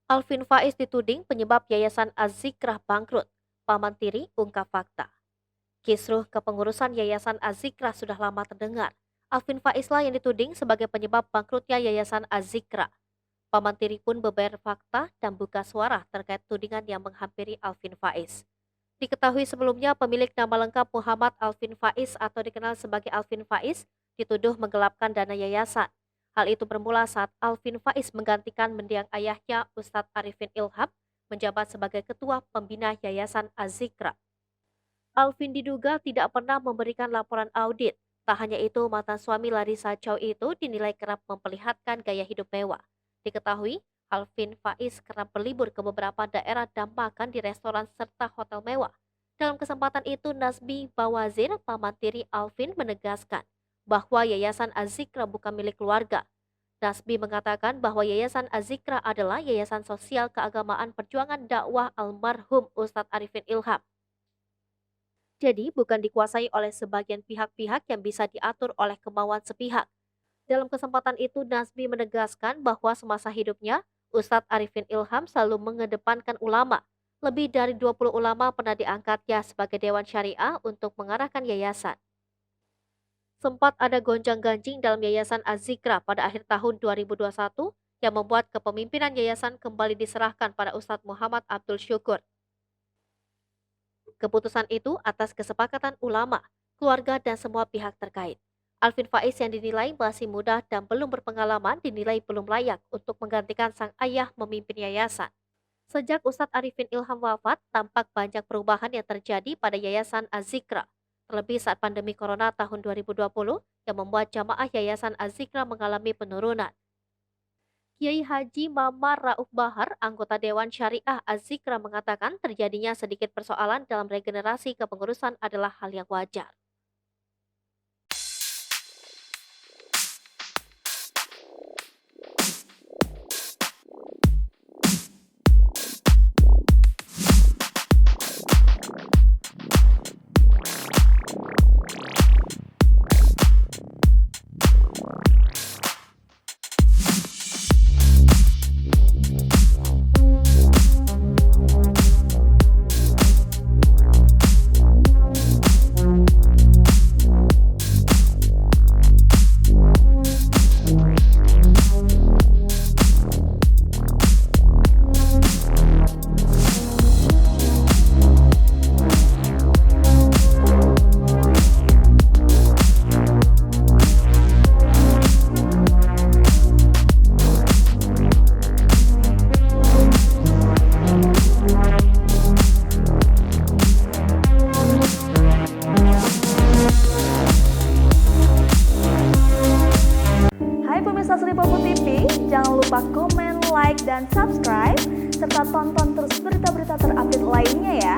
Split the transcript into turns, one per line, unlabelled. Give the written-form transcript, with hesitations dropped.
Alvin Faiz dituding penyebab Yayasan Az-Zikrah bangkrut. Paman tiri ungkap fakta. Kisruh kepengurusan Yayasan Az-Zikrah sudah lama terdengar. Alvin Faizlah yang dituding sebagai penyebab bangkrutnya Yayasan Az-Zikrah. Paman tiri pun beber fakta dan buka suara terkait tudingan yang menghampiri Alvin Faiz. Diketahui sebelumnya pemilik nama lengkap Muhammad Alvin Faiz atau dikenal sebagai Alvin Faiz dituduh menggelapkan dana yayasan. Hal itu bermula saat Alvin Faiz menggantikan mendiang ayahnya Ustadz Arifin Ilham menjabat sebagai ketua pembina Yayasan Az-Zikrah. Alvin diduga tidak pernah memberikan laporan audit. Tak hanya itu, mantan suami Larissa Chow itu dinilai kerap memperlihatkan gaya hidup mewah. Diketahui, Alvin Faiz kerap berlibur ke beberapa daerah dan makan di restoran serta hotel mewah. Dalam kesempatan itu, Nasbi Bawazir, paman tiri Alvin, menegaskan bahwa Yayasan Az-Zikrah bukan milik keluarga. Nasbi mengatakan bahwa Yayasan Az-Zikrah adalah yayasan sosial keagamaan perjuangan dakwah almarhum Ustadz Arifin Ilham. Jadi bukan dikuasai oleh sebagian pihak-pihak yang bisa diatur oleh kemauan sepihak. Dalam kesempatan itu, Nasbi menegaskan bahwa semasa hidupnya, Ustadz Arifin Ilham selalu mengedepankan ulama. Lebih dari 20 ulama pernah diangkatnya sebagai Dewan Syariah untuk mengarahkan yayasan. Sempat ada gonjang-ganjing dalam Yayasan Az-Zikrah pada akhir tahun 2021 yang membuat kepemimpinan yayasan kembali diserahkan pada Ustadz Muhammad Abdul Syukur. Keputusan itu atas kesepakatan ulama, keluarga, dan semua pihak terkait. Alvin Faiz yang dinilai masih muda dan belum berpengalaman dinilai belum layak untuk menggantikan sang ayah memimpin yayasan. Sejak Ustadz Arifin Ilham wafat, tampak banyak perubahan yang terjadi pada Yayasan Az-Zikrah. Terlebih saat pandemi Corona tahun 2020 yang membuat jamaah Yayasan Az-Zikrah mengalami penurunan. Kiai Haji Mamar Rauf Bahar, anggota Dewan Syariah Az-Zikrah mengatakan terjadinya sedikit persoalan dalam regenerasi kepengurusan adalah hal yang wajar.
Hai pemirsa Sri Popo TV, jangan lupa komen, like, dan subscribe, serta tonton terus berita-berita terupdate lainnya ya.